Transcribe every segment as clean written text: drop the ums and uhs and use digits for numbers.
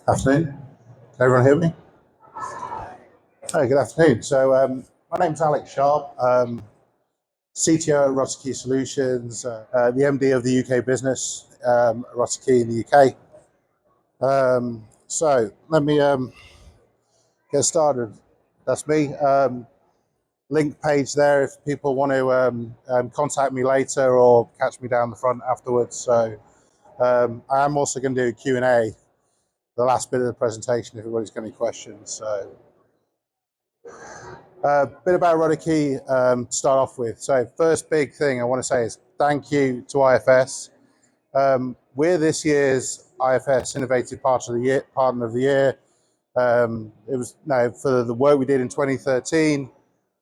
Afternoon. Can everyone hear me? Hi, good afternoon. My name's Alex Sharp, CTO at RutterKey Solutions, the MD of the UK business, RutterKey in the UK. Let me get started. That's me. Link page there if people want to contact me later or catch me down the front afterwards. I am also going to do a Q&A, the last bit of the presentation, if everybody's got any questions. A bit about RutterKey to start off with. So first big thing I want to say is thank you to IFS. We're this year's IFS Innovative Partner of the Year. It was for the work we did in 2013.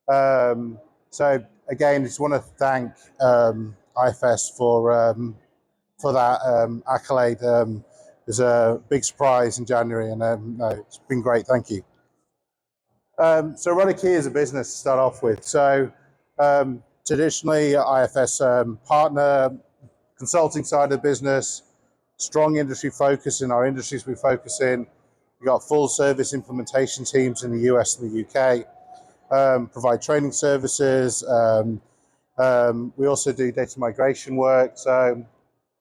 So again, just want to thank IFS for that accolade. It was a big surprise in January, and it's been great. Thank you. So RutterKey is a business to start off with. So traditionally, IFS partner, consulting side of the business, strong industry focus in our industries we focus in. We've got full service implementation teams in the US and the UK, provide training services. We also do data migration work. So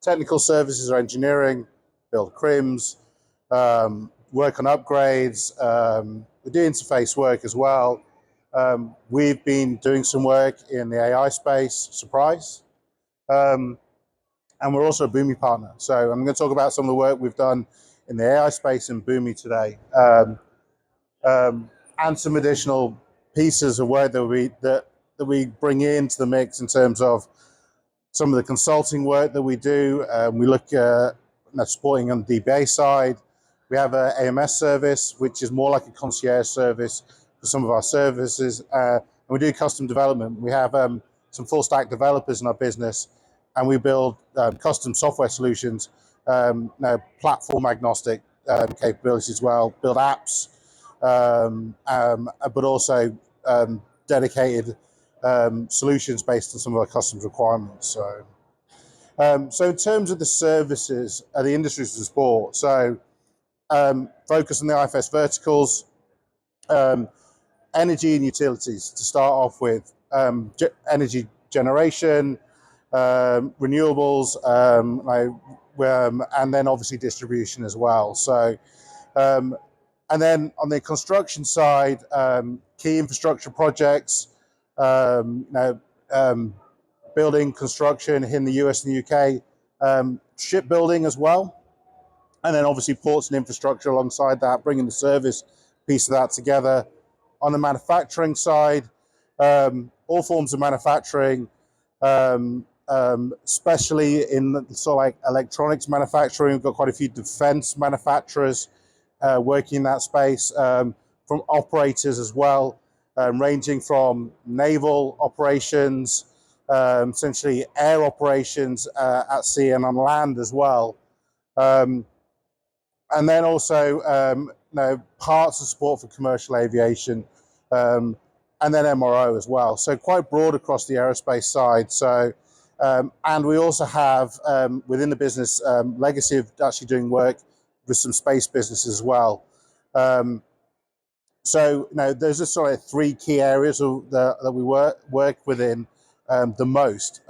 technical services or engineering, build CRIMs, work on upgrades. We do interface work as well. We've been doing some work in the AI space, surprise. And we're also a Boomi partner. So I'm going to talk about some of the work we've done in the AI space in Boomi today. And some additional pieces of work that we bring into the mix in terms of some of the consulting work that we do. We look at supporting on the DBA side. We have an AMS service, which is more like a concierge service for some of our services. And we do custom development. We have some full stack developers in our business, and we build custom software solutions, platform agnostic capabilities as well, build apps, but also dedicated solutions based on some of our customers' requirements. So in terms of the services, the industries we support, focus on the IFS verticals, energy and utilities to start off with, energy generation, renewables, and then obviously distribution as well. And then on the construction side, key infrastructure projects, building construction in the US and the UK, shipbuilding as well. And then obviously ports and infrastructure alongside that, bringing the service piece of that together. On the manufacturing side, all forms of manufacturing, especially in electronics manufacturing. We've got quite a few defense manufacturers working in that space, from operators as well, ranging from naval operations, essentially air operations at sea and on land as well. And then also parts of support for commercial aviation, and then MRO as well. So quite broad across the aerospace side. So and we also have within the business legacy of actually doing work with some space businesses as well. So there's just sort of three key areas that we work within the most.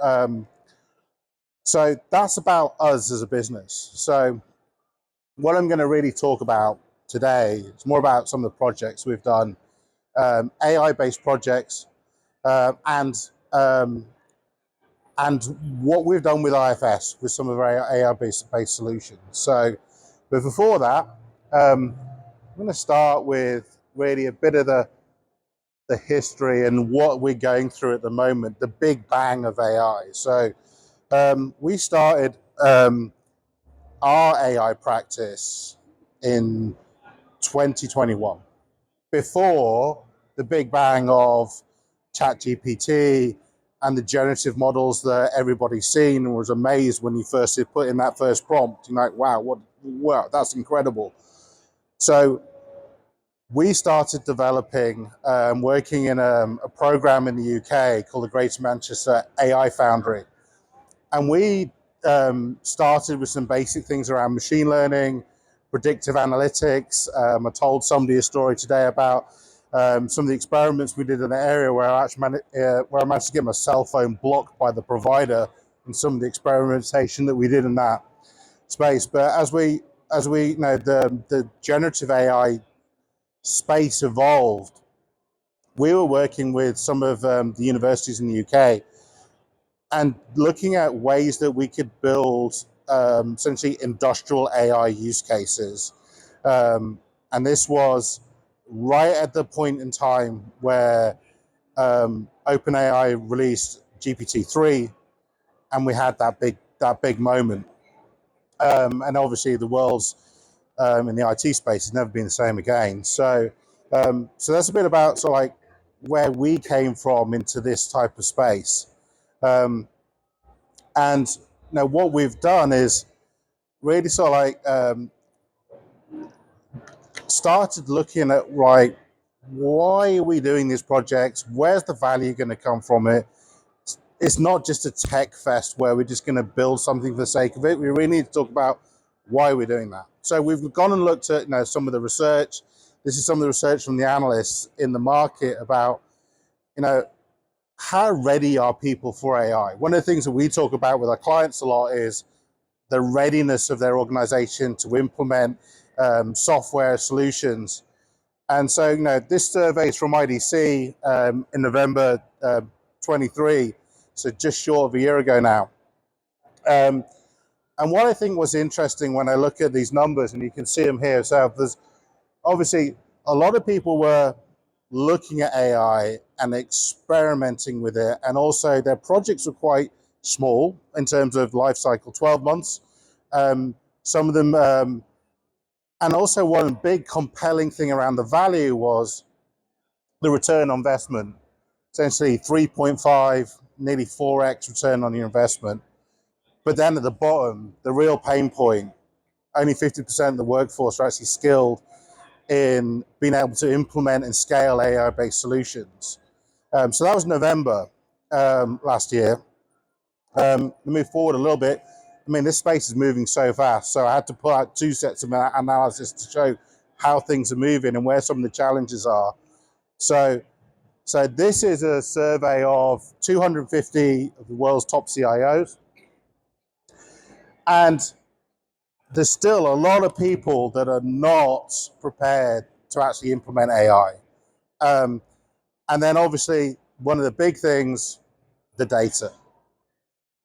So that's about us as a business. So what I'm going to really talk about today is more about some of the projects we've done, AI-based projects, and what we've done with IFS with some of our AI-based solutions. So, but before that, I'm going to start with really a bit of the history and what we're going through at the moment, the big bang of AI. So we started our AI practice in 2021, before the big bang of ChatGPT and the generative models that everybody's seen and was amazed when you first put in that first prompt. You're like, wow, that's incredible. So we started developing, working in a program in the UK called the Greater Manchester AI Foundry. And we started with some basic things around machine learning, predictive analytics. I told somebody a story today about some of the experiments we did in the area where I managed to get my cell phone blocked by the provider, and some of the experimentation that we did in that space. But as we the generative AI space evolved, we were working with some of the universities in the UK and looking at ways that we could build essentially industrial AI use cases. And this was right at the point in time where OpenAI released GPT-3, and we had that big moment. And obviously, the world's in the IT space has never been the same again. So that's a bit about sort of like where we came from into this type of space. And now what we've done is really sort of like started looking at, right, why are we doing these projects? Where's the value going to come from it? It's not just a tech fest where we're just going to build something for the sake of it. We really need to talk about why we're doing that. So we've gone and looked at some of the research. This is some of the research from the analysts in the market about how ready are people for AI. One of the things that we talk about with our clients a lot is the readiness of their organization to implement software solutions. And so, this survey is from IDC in November 23, so just short of a year ago now. And what I think was interesting when I look at these numbers, and you can see them here, so there's obviously a lot of people were looking at AI and experimenting with it, and also their projects were quite small in terms of life cycle, 12 months. Some of them, and also one big compelling thing around the value was the return on investment. Essentially 3.5, nearly 4x return on your investment. But then at the bottom, the real pain point, only 50% of the workforce are actually skilled in being able to implement and scale AI-based solutions. So that was November last year. To move forward a little bit, I mean, this space is moving so fast, so I had to put out 2 sets of analysis to show how things are moving and where some of the challenges are. So this is a survey of 250 of the world's top CIOs, and there's still a lot of people that are not prepared to actually implement AI. And then obviously, one of the big things, the data.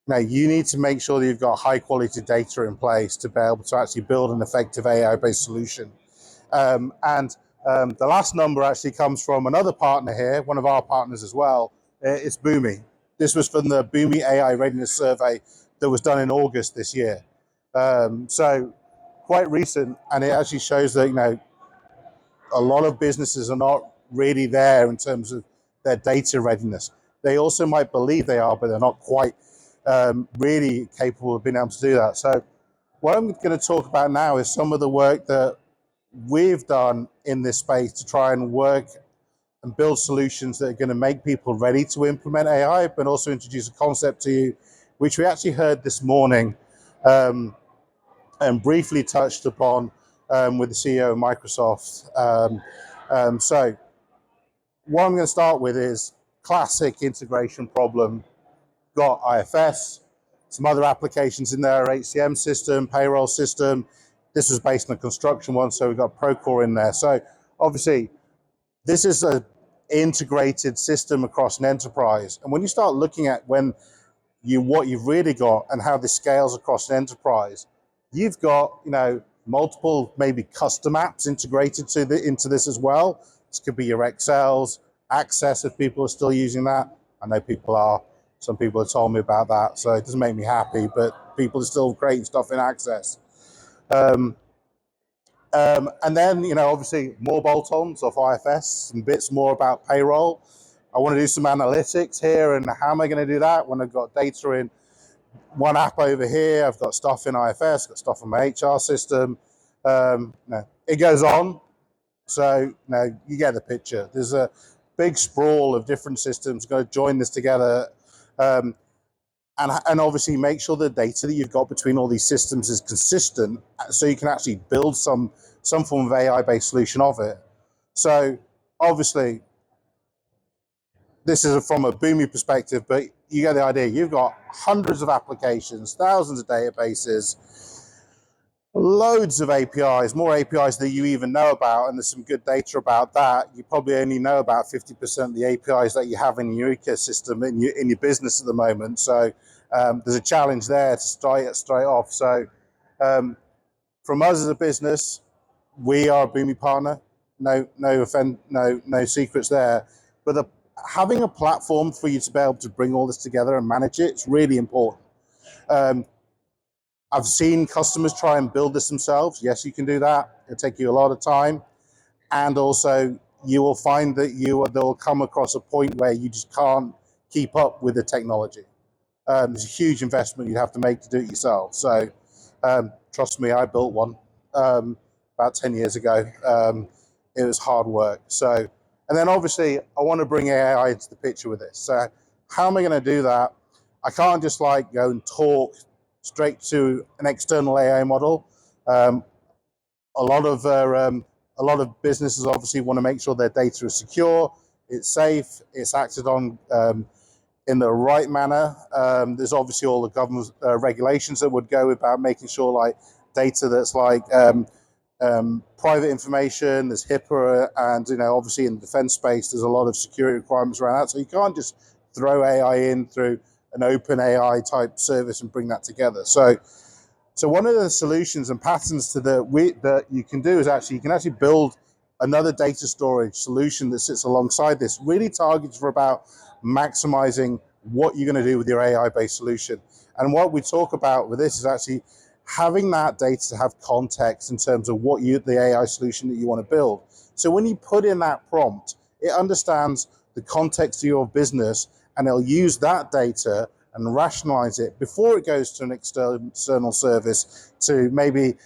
Now, you need to make sure that you've got high quality data in place to be able to actually build an effective AI-based solution. And the last number actually comes from another partner here, one of our partners as well. It's Boomi. This was from the Boomi AI Readiness Survey that was done in August this year. So quite recent, and it actually shows that a lot of businesses are not really there in terms of their data readiness. They also might believe they are, but they're not quite really capable of being able to do that. So what I'm going to talk about now is some of the work that we've done in this space to try and work and build solutions that are going to make people ready to implement AI, but also introduce a concept to you, which we actually heard this morning and briefly touched upon with the CEO of Microsoft. So what I'm going to start with is classic integration problem. Got IFS, some other applications in there, HCM system, payroll system. This was based on a construction one, so we've got Procore in there. So obviously, this is an integrated system across an enterprise. And when you start looking at what you've really got and how this scales across an enterprise, you've got multiple maybe custom apps integrated into this as well. This could be your Excels, Access if people are still using that. I know people are. Some people have told me about that, so it doesn't make me happy, but people are still creating stuff in Access. And then, obviously more bolt-ons of IFS, some bits more about payroll. I want to do some analytics here, and how am I going to do that when I've got data in one app over here? I've got stuff in IFS, got stuff in my HR system. It goes on. So you get the picture. There's a big sprawl of different systems going to join this together. and obviously make sure the data that you've got between all these systems is consistent, so you can actually build some form of AI-based solution of it. So obviously, this is from a Boomi perspective, but you get the idea. You've got hundreds of applications, thousands of databases, loads of APIs, more APIs than you even know about, and there's some good data about that. You probably only know about 50% of the APIs that you have in your ecosystem, in your business at the moment. So there's a challenge there to start it straight off. So from us as a business, we are a Boomi partner. No secrets there. But having a platform for you to be able to bring all this together and manage it, it's really important. I've seen customers try and build this themselves. Yes, you can do that. It'll take you a lot of time. And also, you will find that they'll come across a point where you just can't keep up with the technology. There's a huge investment you'd have to make to do it yourself. So trust me, I built one about 10 years ago. It was hard work. So, and then obviously, I want to bring AI into the picture with this. So how am I going to do that? I can't just like go and talk straight to an external AI model. A lot of businesses obviously want to make sure their data is secure, it's safe, it's acted on in the right manner. There's obviously all the government regulations that would go about making sure like data that's like private information. There's HIPAA, and obviously in the defense space, there's a lot of security requirements around that. So you can't just throw AI in through an open AI type service and bring that together. So one of the solutions and patterns that you can do is you can actually build another data storage solution that sits alongside this, really targeted for about maximizing what you're going to do with your AI-based solution. And what we talk about with this is actually having that data to have context in terms of the AI solution that you want to build. So when you put in that prompt, it understands the context of your business, and it'll use that data and rationalize it before it goes to an external service to maybe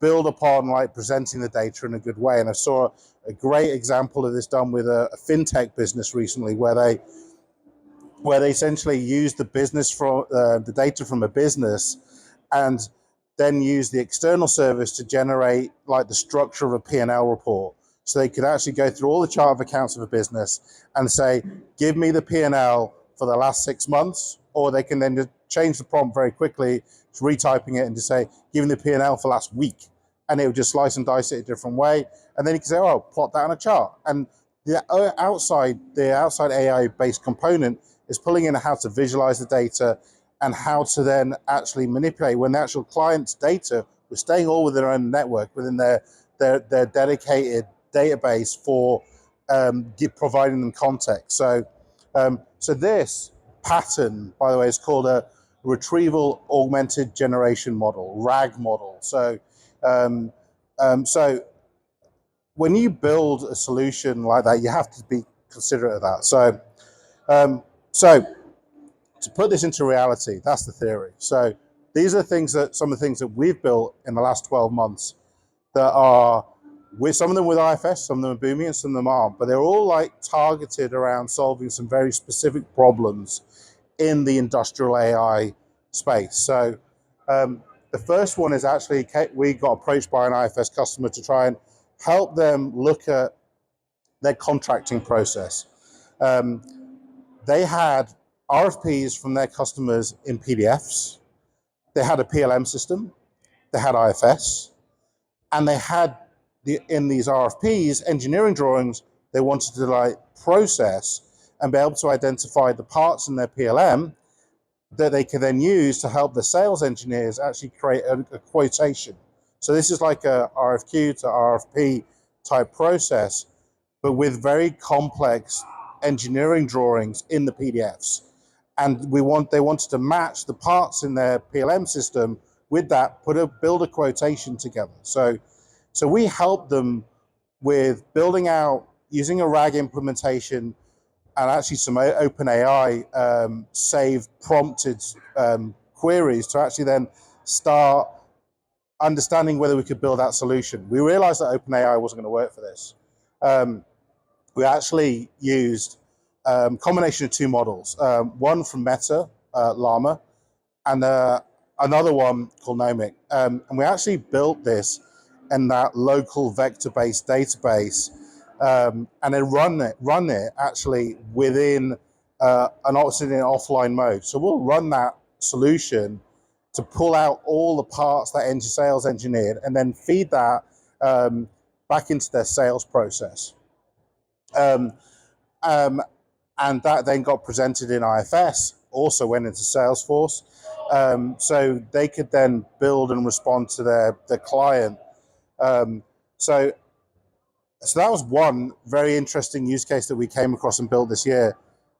build upon like presenting the data in a good way. And I saw a great example of this done with a fintech business recently, where they essentially used the data from a business, and then use the external service to generate like the structure of a P&L report. So they could actually go through all the chart of accounts of a business and say, give me the P&L for the last 6 months, or they can then just change the prompt very quickly, just retyping it and just say, give me the P&L for last week. And it would just slice and dice it a different way. And then you can say, oh, plot that on a chart. And the outside AI-based component is pulling in how to visualize the data and how to then actually manipulate when the actual client's data was staying all within their own network, within their dedicated database for providing them context. So this pattern, by the way, is called a retrieval augmented generation model, RAG model. So when you build a solution like that, you have to be considerate of that. So to put this into reality, that's the theory. So these are some of the things that we've built in the last 12 months that are, with some of them with IFS, some of them are Boomi, and some of them aren't, but they're all like targeted around solving some very specific problems in the industrial AI space. So the first one is actually, we got approached by an IFS customer to try and help them look at their contracting process. They had RFPs from their customers in PDFs. They had a PLM system. They had IFS, and they had in these RFPs engineering drawings. They wanted to like process and be able to identify the parts in their PLM that they could then use to help the sales engineers actually create a quotation. So this is like a RFQ to RFP type process, but with very complex engineering drawings in the PDFs. And they wanted to match the parts in their PLM system with that, build a quotation together. So we helped them with building out, using a RAG implementation, and actually some OpenAI saved prompted queries to actually then start understanding whether we could build that solution. We realized that OpenAI wasn't going to work for this. We actually used a combination of two models, one from Meta, Llama, and another one called Nomic. And we actually built this in that local vector-based database, and then run it actually within an offline mode. So we'll run that solution to pull out all the parts that sales engineered, and then feed that back into their sales process. Um, um, and that then got presented in IFS, also went into Salesforce. So they could then build and respond to their client. So that was one very interesting use case that we came across and built this year.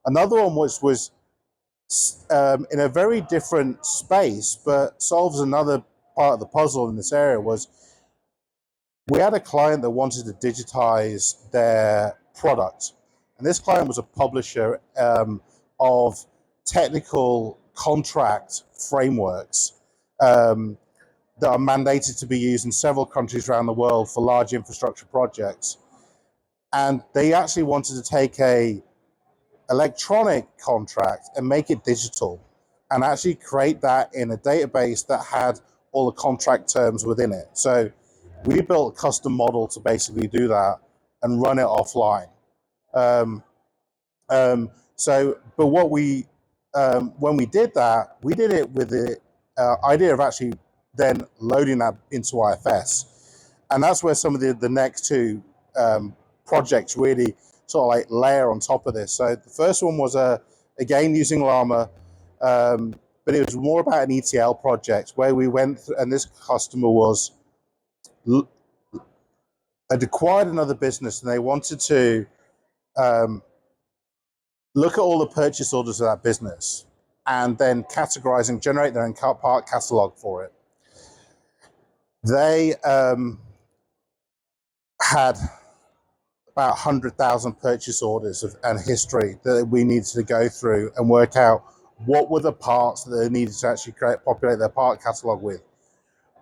Another one was in a very different space, but solves another part of the puzzle in this area. Was we had a client that wanted to digitize their product, and this client was a publisher of technical contract frameworks that are mandated to be used in several countries around the world for large infrastructure projects. And they actually wanted to take a electronic contract and make it digital, and actually create that in a database that had all the contract terms within it. So we built a custom model to basically do that and run it offline. But what we, when we did that, we did it with the idea of actually then loading that into IFS. And that's where some of the next two projects really sort of like layer on top of this. So the first one was again using Llama, but it was more about an ETL project where we went through, and this customer had acquired another business, and they wanted to look at all the purchase orders of that business and then categorize and generate their own part catalog for it. They had about 100,000 purchase orders and history that we needed to go through and work out what were the parts that they needed to actually populate their part catalog with.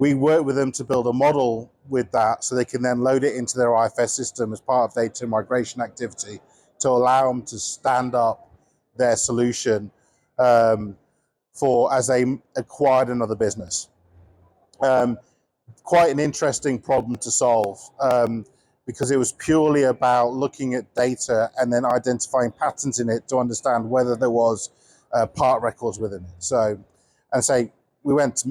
We worked with them to build a model with that so they can then load it into their IFS system as part of data migration activity to allow them to stand up their solution as they acquired another business. Quite an interesting problem to solve because it was purely about looking at data and then identifying patterns in it to understand whether there was part records within it. So, and say we went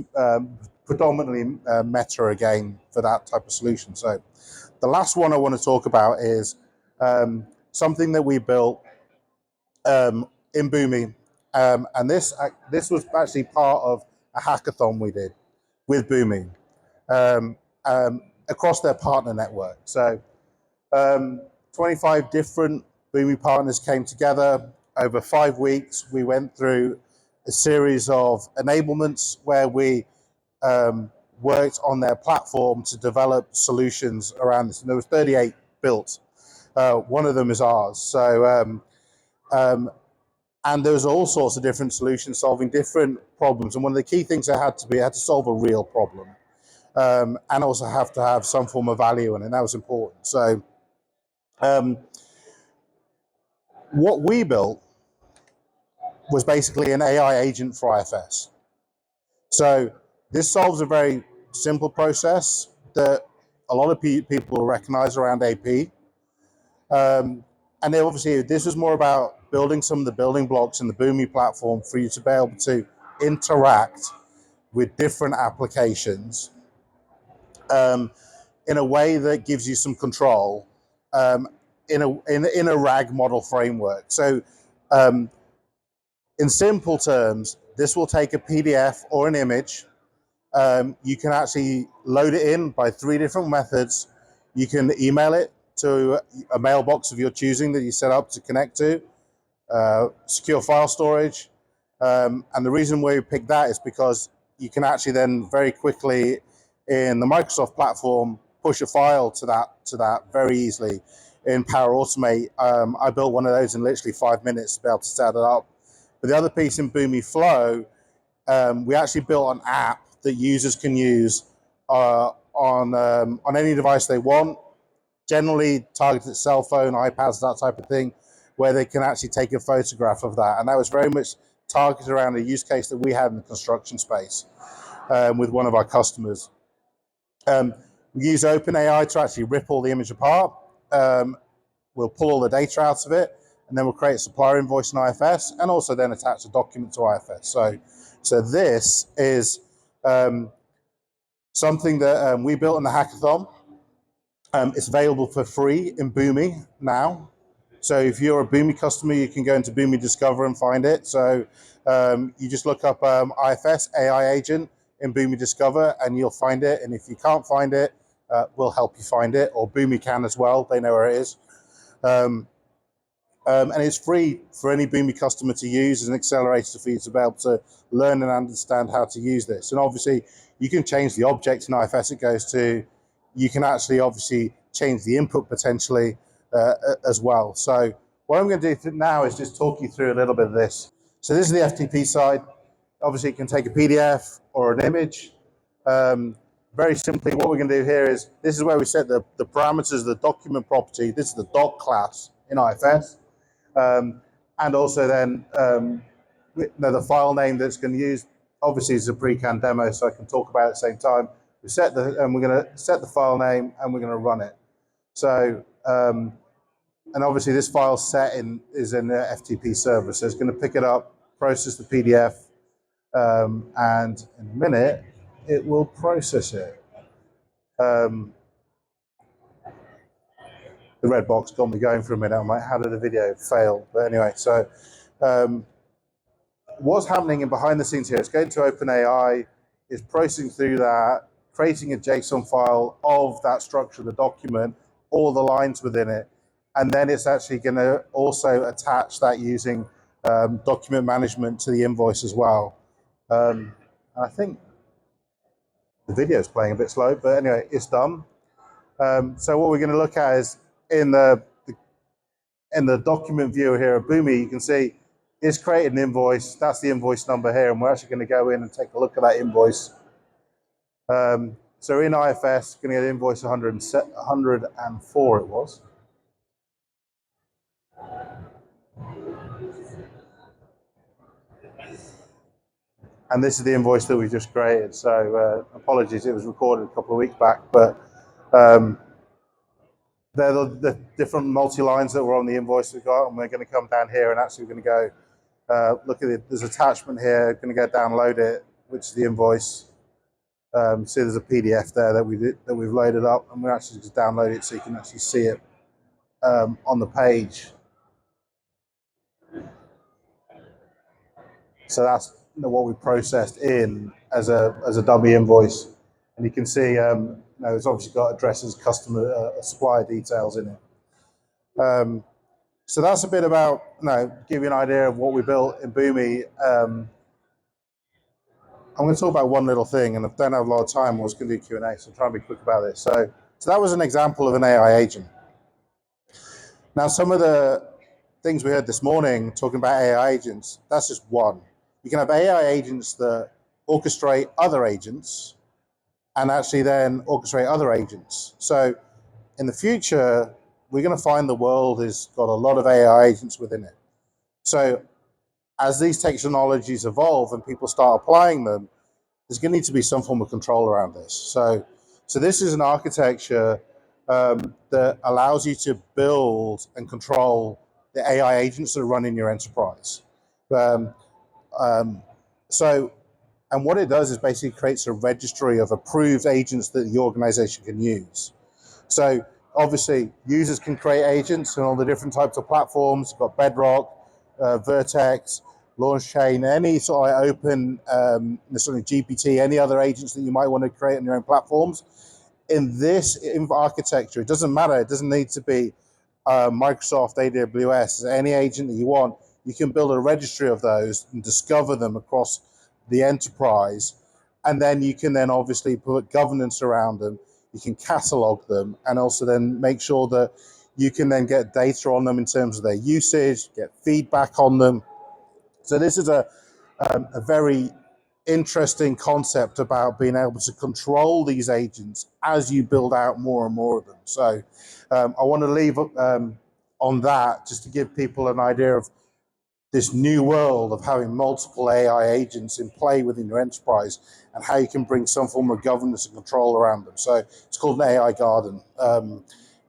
predominantly meta again for that type of solution. So the last one I want to talk about is something that we built in Boomi, and this was actually part of a hackathon we did with Boomi across their partner network. So 25 different Boomi partners came together over 5 weeks. We went through a series of enablements where we worked on their platform to develop solutions around this. And there was 38 built. One of them is ours. So, and there was all sorts of different solutions solving different problems. And one of the key things I had to solve a real problem, and also have to have some form of value in it. And that was important. So, what we built was basically an AI agent for IFS. So this solves a very simple process that a lot of people recognize around AP. And then obviously this was more about building some of the building blocks in the Boomi platform for you to be able to interact with different applications in a way that gives you some control in a RAG model framework. So in simple terms, this will take a PDF or an image. You can actually load it in by 3 different methods. You can email it to a mailbox of your choosing that you set up to connect to, secure file storage. And the reason why we picked that is because you can actually then very quickly in the Microsoft platform push a file to that very easily. In Power Automate, I built one of those in literally 5 minutes to be able to set it up. But the other piece in Boomi Flow, we actually built an app that users can use on any device they want, generally targeted cell phone, iPads, that type of thing, where they can actually take a photograph of that. And that was very much targeted around a use case that we had in the construction space with one of our customers. We use OpenAI to actually rip all the image apart. We'll pull all the data out of it, and then we'll create a supplier invoice in IFS, and also then attach a document to IFS. So this is something that we built in the hackathon. It's available for free in Boomi now. So if you're a Boomi customer, you can go into Boomi Discover and find it. So you just look up IFS AI agent in Boomi Discover and you'll find it. And if you can't find it, we'll help you find it, or Boomi can as well. They know where it is. And it's free for any Boomi customer to use as an accelerator for you to be able to learn and understand how to use this. And obviously, you can change the object in IFS it goes to. You can actually obviously change the input potentially as well. So what I'm going to do now is just talk you through a little bit of this. So this is the FTP side. Obviously, it can take a PDF or an image. Very simply, what we're going to do here is, this is where we set the parameters of the document property. This is the doc class in IFS. And also then the file name that's going to use, obviously it's a pre-canned demo, so I can talk about it at the same time. We're going to set the file name and we're going to run it. So, and obviously this file is in the FTP server, so it's going to pick it up, process the PDF, and in a minute it will process it. The red box got me going for a minute. I'm like, how did the video fail? But anyway, so what's happening in behind the scenes here? It's going to OpenAI, it's processing through that, creating a JSON file of that structure of the document, all the lines within it, and then it's actually going to also attach that using document management to the invoice as well. And I think the video is playing a bit slow, but anyway, it's done. So what we're going to look at is in the document viewer here of Boomi, you can see it's created an invoice. That's the invoice number here, and we're actually going to go in and take a look at that invoice. So in IFS, going to get invoice 104 it was. And this is the invoice that we just created. So apologies, it was recorded a couple of weeks back, but they're the different multi-lines that were on the invoice we got, and we're going to come down here and actually we're going to go look at it. There's an attachment here, going to go download it, which is the invoice. See there's a PDF there that we've loaded up, and we're actually just download it so you can actually see it on the page. So that's what we processed in as a dummy invoice, and you can see it's obviously got addresses, customer, supplier details in it. So that's a bit about give you an idea of what we built in Boomi. I'm going to talk about one little thing, and I don't have a lot of time. I was going to do Q&A, so I'll try and be quick about this. So that was an example of an AI agent. Now, some of the things we heard this morning talking about AI agents, that's just one. You can have AI agents that orchestrate other agents and actually then orchestrate other agents. So in the future, we're going to find the world has got a lot of AI agents within it. So as these technologies evolve and people start applying them, there's going to need to be some form of control around this. So this is an architecture that allows you to build and control the AI agents that run in your enterprise. And what it does is basically creates a registry of approved agents that the organization can use. So obviously, users can create agents on all the different types of platforms. You've got Bedrock, Vertex, LaunchChain, any sort of open, sort of GPT, any other agents that you might want to create on your own platforms. In this architecture, it doesn't matter. It doesn't need to be Microsoft, AWS, any agent that you want. You can build a registry of those and discover them across the enterprise. And then you can then obviously put governance around them. You can catalog them and also then make sure that you can then get data on them in terms of their usage, get feedback on them. So this is a very interesting concept about being able to control these agents as you build out more and more of them. So I want to leave on that just to give people an idea of this new world of having multiple AI agents in play within your enterprise, and how you can bring some form of governance and control around them. So it's called an AI garden, and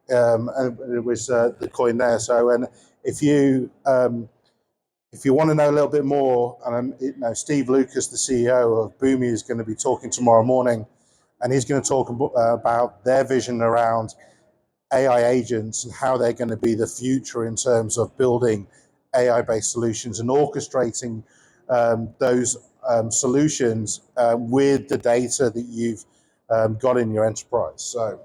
it was the coin there. So, and if you want to know a little bit more, and Steve Lucas, the CEO of Boomi, is going to be talking tomorrow morning, and he's going to talk about their vision around AI agents and how they're going to be the future in terms of building AI-based solutions and orchestrating those solutions with the data that you've got in your enterprise. So